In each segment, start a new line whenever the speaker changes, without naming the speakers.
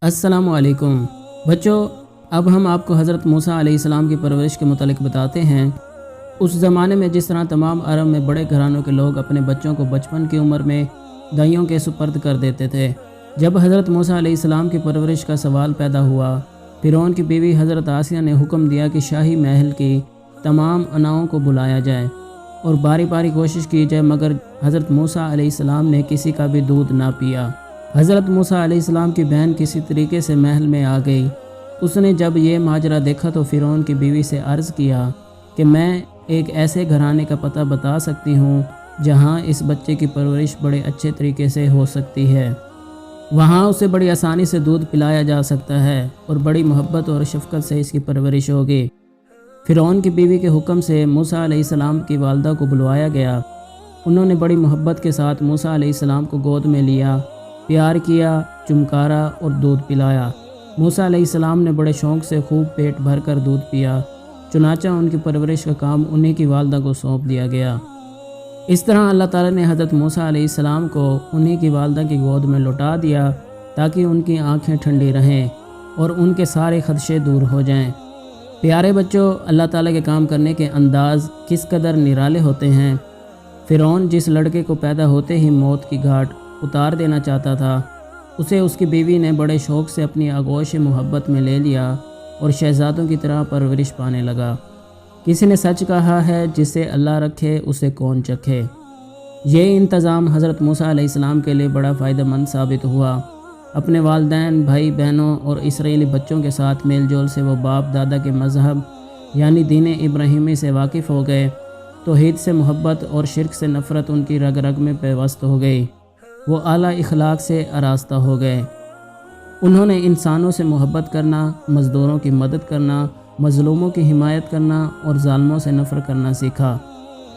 अस्सलाम वालेकुम बच्चों, अब हम आपको हज़रत मूसा अलैहिस्सलाम की परवरिश के मुतालिक बताते हैं। उस ज़माने में जिस तरह तमाम अरब में बड़े घरानों के लोग अपने बच्चों को बचपन की उम्र में दाइयों के सुपर्द कर देते थे। जब हज़रत मूसा अलैहिस्सलाम की परवरिश का सवाल पैदा हुआ, फ़िरौन की बीवी हज़रत आसिया ने हुक्म दिया कि शाही महल की तमाम अनाओं को बुलाया जाए और बारी बारी कोशिश की जाए, मगर हज़रत मूसा अलैहिस्सलाम ने किसी का भी दूध ना पिया। हज़रत मूसा अलैहिस्सलाम की बहन किसी तरीके से महल में आ गई। उसने जब ये माजरा देखा तो फ़िरौन की बीवी से अर्ज़ किया कि मैं एक ऐसे घराने का पता बता सकती हूँ जहाँ इस बच्चे की परवरिश बड़े अच्छे तरीके से हो सकती है। वहाँ उसे बड़ी आसानी से दूध पिलाया जा सकता है और बड़ी मोहब्बत और शफ़क़त से इसकी परवरिश होगी। फ़िरौन की बीवी के हुक्म से मूसा अलैहिस्सलाम की वालदा को बुलवाया गया। उन्होंने बड़ी मोहब्बत के साथ मूसा अलैहिस्सलाम को गोद में लिया, प्यार किया, चुमकारा और दूध पिलाया। मूसा अलैहिस्सलाम ने बड़े शौक़ से खूब पेट भर कर दूध पिया। चुनाचा उनकी परवरिश का काम उन्हीं की वालदा को सौंप दिया गया। इस तरह अल्लाह ताला ने हज़रत मूसा अलैहिस्सलाम को उन्हीं की वालदा की गोद में लौटा दिया ताकि उनकी आँखें ठंडी रहें और उनके सारे खदशे दूर हो जाएं। प्यारे बच्चों, अल्लाह ताला के काम करने के अंदाज़ किस कदर निराले होते हैं। फ़िरौन जिस लड़के को पैदा होते ही मौत की घाट उतार देना चाहता था, उसे उसकी बीवी ने बड़े शौक़ से अपनी आगोश मोहब्बत में ले लिया और शहज़ादों की तरह परवरिश पाने लगा। किसी ने सच कहा है, जिसे अल्लाह रखे उसे कौन चखे। ये इंतज़ाम हज़रत मूसा अलैहिस्सलाम के लिए बड़ा फ़ायदेमंद साबित हुआ। अपने वालिदैन, भाई बहनों और इसराइली बच्चों के साथ मेल जोल से वो बाप दादा के मज़हब यानी दीन इब्राहिमी से वाकिफ़ हो गए। तौहीद से मोहब्बत और शिर्क से नफ़रत उनकी रग रग में पेवस्त हो गई। वो आला इखलाक से आरास्ता हो गए। उन्होंने इंसानों से मोहब्बत करना, मज़दूरों की मदद करना, मज़लूमों की हिमायत करना और ज़ालिमों से नफ़रत करना सीखा।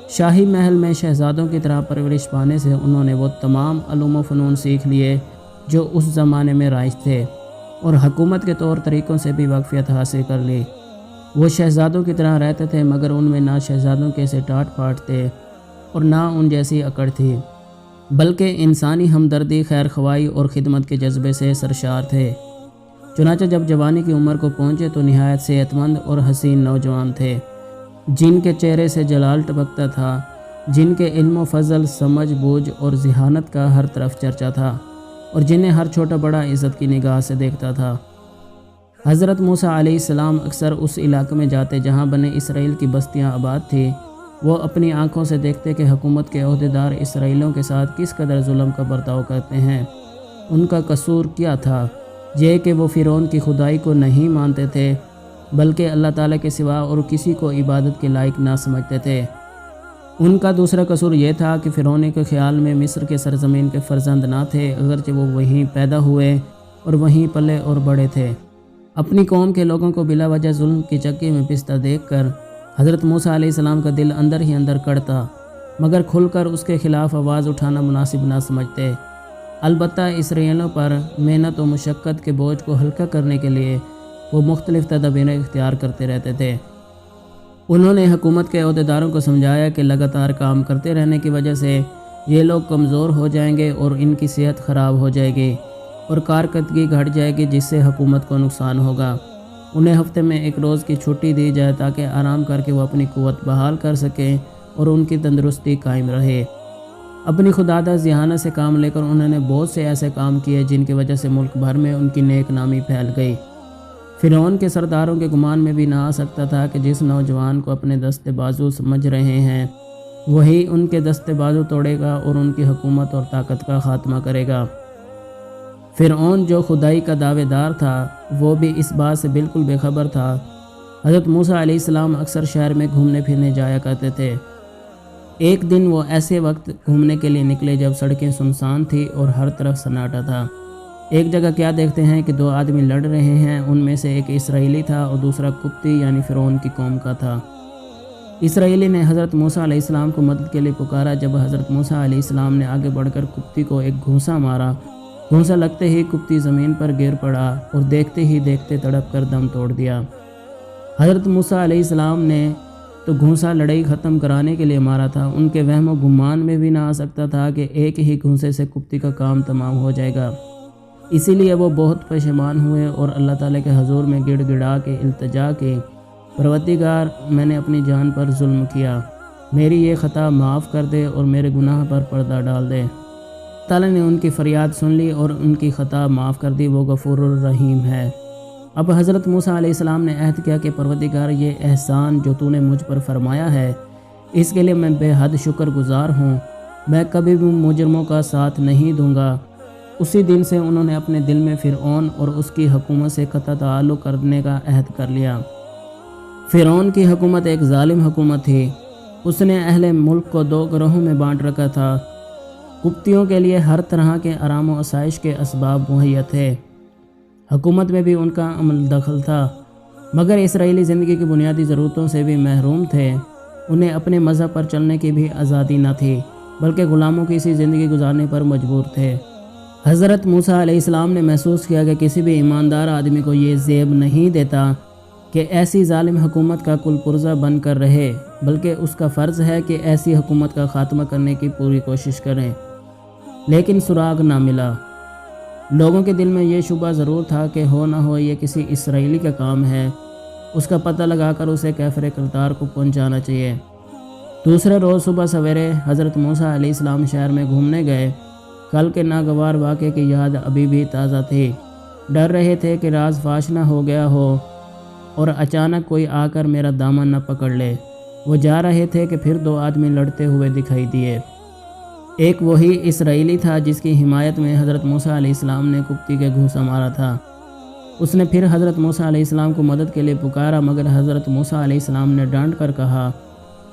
शाही महल में शहज़ादों की तरह परवरिश पाने से उन्होंने वो तमाम अलूम व फ़नून सीख लिए जो उस ज़माने में राइज थे और हुकूमत के तौर तरीक़ों से भी वाक़फ़ियत हासिल कर ली। वो शहज़ादों की तरह रहते थे, मगर उनमें ना शहज़ादों के से टाट पाट थे और ना उन जैसी अकड़ थी, बल्कि इंसानी हमदर्दी, खैर ख्वाही और ख़िदमत के जज्बे से सरशार थे। चुनांचे जब जवानी की उम्र को पहुँचे तो नहायत सेहतमंद और हसीन नौजवान थे, जिनके चेहरे से जलाल टपकता था, जिनके इल्म व फ़ज़ल, समझ बूझ और ज़हानत का हर तरफ चर्चा था और जिन्हें हर छोटा बड़ा इज़्ज़त की निगाह से देखता था। हज़रत मूसा अलैहिस्सलाम अक्सर उस इलाके में जाते जहाँ बने इसराइल की बस्तियाँ आबाद थी। वो अपनी आंखों से देखते कि हुकूमत के ओहदेदार इसराइलियों के साथ किस कदर जुल्म का बर्ताव करते हैं। उनका कसूर क्या था? ये कि वो फ़िरौन की खुदाई को नहीं मानते थे, बल्कि अल्लाह ताला के सिवा और किसी को इबादत के लायक ना समझते थे। उनका दूसरा कसूर ये था कि फ़िरौन के ख़्याल में मिस्र के सरज़मीन के फ़र्जंद ना थे, अगरचे वो वहीं पैदा हुए और वहीं पले और बड़े थे। अपनी कौम के लोगों को बिला वजह जुल्म की चक्की में पिसता देखकर हज़रत मूसा अलैहिस्सलाम का दिल अंदर ही अंदर कड़ता, मगर खुलकर उसके ख़िलाफ़ आवाज़ उठाना मुनासिब ना समझते। अलबत्ता इसराइलियों पर मेहनत और मुशक्क़त के बोझ को हल्का करने के लिए वो मुख्तलिफ़ तदबीरें इख्तियार करते रहते थे। उन्होंने हुकूमत के ओहदेदारों को समझाया कि लगातार काम करते रहने की वजह से ये लोग कमज़ोर हो जाएंगे और इनकी सेहत ख़राब हो जाएगी और कारकर्दगी घट जाएगी, जिससे हुकूमत को नुकसान होगा। उन्हें हफ्ते में एक रोज़ की छुट्टी दी जाए ताकि आराम करके वो अपनी क़ुव्वत बहाल कर सकें और उनकी तंदुरुस्ती कायम रहे। अपनी खुदादा ज़हानत से काम लेकर उन्होंने बहुत से ऐसे काम किए जिनकी वजह से मुल्क भर में उनकी नेक नामी फैल गई। फ़िरौन के सरदारों के गुमान में भी ना आ सकता था कि जिस नौजवान को अपने दस्ते बाजू समझ रहे हैं वही उनके दस्ते बाजू तोड़ेगा और उनकी हुकूमत और ताकत का ख़ात्मा करेगा। फ़िरौन जो खुदाई का दावेदार था, वो भी इस बात से बिल्कुल बेखबर था। हज़रत मूसा अलैहिस्सलाम अक्सर शहर में घूमने फिरने जाया करते थे। एक दिन वो ऐसे वक्त घूमने के लिए निकले जब सड़कें सुनसान थी और हर तरफ सन्नाटा था। एक जगह क्या देखते हैं कि दो आदमी लड़ रहे हैं। उनमें से एक इसराइली था और दूसरा कुप्ती यानी फ़िरौन की कौम का था। इसराइली ने हज़रत मूसा अलैहिस्सलाम को मदद के लिए पुकारा। जब हज़रत मूसा अलैहिस्सलाम ने आगे बढ़कर कुप्ती को एक घूंसा मारा, घूंसा लगते ही कुप्ती ज़मीन पर गिर पड़ा और देखते ही देखते तड़प कर दम तोड़ दिया। हज़रत मूसा अलैहिस्सलाम ने तो घूंसा लड़ाई ख़त्म कराने के लिए मारा था। उनके वहम गुमान में भी ना आ सकता था कि एक ही घूंसे से कुप्ती का काम तमाम हो जाएगा। اسی لیے وہ بہت پشیمان ہوئے اور اللہ تعالیٰ کے حضور میں گڑ گڑا کے التجا کی، پروردگار میں نے اپنی جان پر ظلم کیا، میری یہ خطا معاف کر دے اور میرے گناہ پر پردہ ڈال دے۔ تعالیٰ نے ان کی فریاد سن لی اور ان کی خطا معاف کر دی، وہ غفور الرحیم ہے۔ اب حضرت موسیٰ علیہ السلام نے عہد کیا کہ پروردگار یہ احسان جو تو نے مجھ پر فرمایا ہے اس کے لیے میں بے حد شکر گزار ہوں، میں کبھی بھی مجرموں کا ساتھ نہیں دوں گا۔ اسی دن سے انہوں نے اپنے دل میں فرعون اور اس کی حکومت سے قطع تعلق کرنے کا عہد کر لیا۔ فرعون کی حکومت ایک ظالم حکومت تھی، اس نے اہل ملک کو 2 گروہوں میں بانٹ رکھا تھا۔ قبطیوں کے لیے ہر طرح کے آرام و آسائش کے اسباب مہیا تھے، حکومت میں بھی ان کا عمل دخل تھا، مگر اسرائیلی زندگی کی بنیادی ضرورتوں سے بھی محروم تھے۔ انہیں اپنے مذہب پر چلنے کی بھی آزادی نہ تھی، بلکہ غلاموں کی سی زندگی گزارنے پر مجبور تھے۔ حضرت موسیٰ علیہ السلام نے محسوس کیا کہ کسی بھی ایماندار آدمی کو یہ زیب نہیں دیتا کہ ایسی ظالم حکومت کا کل پرزہ بن کر رہے، بلکہ اس کا فرض ہے کہ ایسی حکومت کا خاتمہ کرنے کی پوری کوشش کریں۔ لیکن سراغ نہ ملا۔ لوگوں کے دل میں یہ شبہ ضرور تھا کہ ہو نہ ہو یہ کسی اسرائیلی کا کام ہے، اس کا پتہ لگا کر اسے کیفر کردار کو پہنچانا چاہیے۔ دوسرے روز صبح سویرے حضرت موسیٰ علیہ السلام شہر میں گھومنے گئے۔ کل کے ناگوار واقعے کی یاد ابھی بھی تازہ تھی، ڈر رہے تھے کہ راز فاش نہ ہو گیا ہو اور اچانک کوئی آ کر میرا دامن نہ پکڑ لے۔ وہ جا رہے تھے کہ پھر 2 آدمی لڑتے ہوئے دکھائی دیے۔ ایک وہی اسرائیلی تھا جس کی حمایت میں حضرت موسیٰ علیہ السلام نے قبطی کے گھوسا مارا تھا۔ اس نے پھر حضرت موسیٰ علیہ السلام کو مدد کے لیے پکارا، مگر حضرت موسیٰ علیہ السلام نے ڈانٹ کر کہا،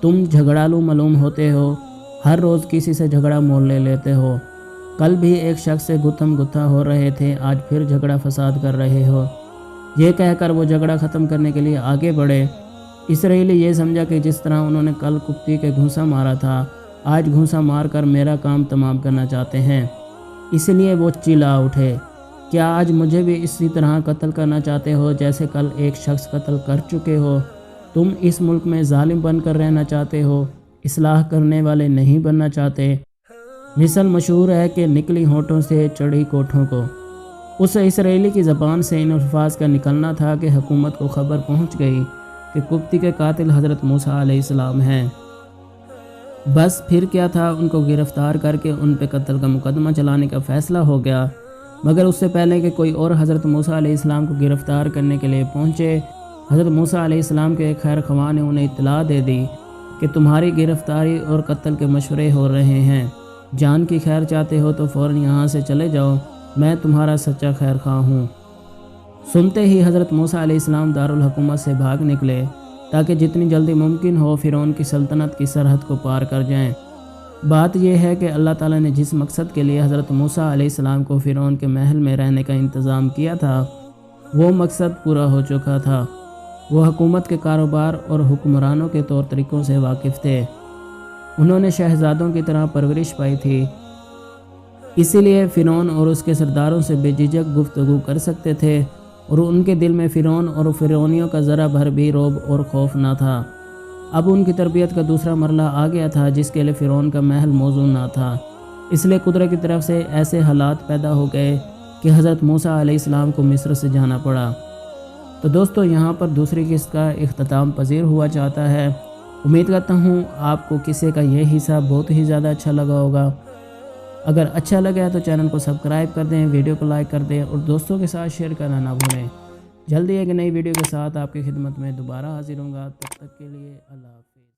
تم جھگڑالو معلوم ہوتے ہو، ہر روز کسی سے جھگڑا مول لے لیتے ہو، کل بھی ایک شخص سے گتھم گتھا ہو رہے تھے، آج پھر جھگڑا فساد کر رہے ہو۔ یہ کہہ کر وہ جھگڑا ختم کرنے کے لیے آگے بڑھے۔ اسرائیلی یہ سمجھا کہ جس طرح انہوں نے کل قبطی کے گھوسا مارا تھا، آج گھوسا مار کر میرا کام تمام کرنا چاہتے ہیں، اس لیے وہ چلا اٹھے، کیا آج مجھے بھی اسی طرح قتل کرنا چاہتے ہو جیسے کل ایک شخص قتل کر چکے ہو؟ تم اس ملک میں ظالم بن کر رہنا چاہتے ہو، اصلاح کرنے والے نہیں بننا چاہتے۔ مثل مشہور ہے کہ نکلی ہونٹوں سے چڑھی کوٹھوں کو۔ اس اسرائیلی کی زبان سے ان الفاظ کا نکلنا تھا کہ حکومت کو خبر پہنچ گئی کہ قبطی کے قاتل حضرت موسیٰ علیہ السلام ہیں۔ بس پھر کیا تھا، ان کو گرفتار کر کے ان پہ قتل کا مقدمہ چلانے کا فیصلہ ہو گیا، مگر اس سے پہلے کہ کوئی اور حضرت موسیٰ علیہ السلام کو گرفتار کرنے کے لیے پہنچے، حضرت موسیٰ علیہ السلام کے ایک خیر خواہ نے انہیں اطلاع دے دی کہ تمہاری گرفتاری اور قتل کے مشورے ہو رہے ہیں، جان کی خیر چاہتے ہو تو فوراً یہاں سے چلے جاؤ، میں تمہارا سچا خیر خواہ ہوں۔ سنتے ہی حضرت موسیٰ علیہ السلام دارالحکومت سے بھاگ نکلے تاکہ جتنی جلدی ممکن ہو فرعون کی سلطنت کی سرحد کو پار کر جائیں۔ بات یہ ہے کہ اللہ تعالیٰ نے جس مقصد کے لیے حضرت موسیٰ علیہ السلام کو فرعون کے محل میں رہنے کا انتظام کیا تھا، وہ مقصد پورا ہو چکا تھا۔ وہ حکومت کے کاروبار اور حکمرانوں کے طور طریقوں سے واقف تھے، انہوں نے شہزادوں کی طرح پرورش پائی تھی، اسی لیے فرعون اور اس کے سرداروں سے بے جھجک گفتگو کر سکتے تھے اور ان کے دل میں فرعون اور فرعونیوں کا ذرا بھر بھی رعب اور خوف نہ تھا۔ اب ان کی تربیت کا دوسرا مرحلہ آ گیا تھا جس کے لیے فرعون کا محل موزوں نہ تھا، اس لیے قدرت کی طرف سے ایسے حالات پیدا ہو گئے کہ حضرت موسیٰ علیہ السلام کو مصر سے جانا پڑا۔ تو دوستو یہاں پر دوسری قسط کا اختتام پذیر ہوا چاہتا ہے۔ امید کرتا ہوں آپ کو قصے کا یہ حصہ بہت ہی زیادہ اچھا لگا ہوگا۔ اگر اچھا لگا تو چینل کو سبسکرائب کر دیں، ویڈیو کو لائک کر دیں اور دوستوں کے ساتھ شیئر کرنا نہ بھولیں۔ جلدی ایک نئی ویڈیو کے ساتھ آپ کی خدمت میں دوبارہ حاضر ہوں گا، تب تک کے لیے اللہ حافظ۔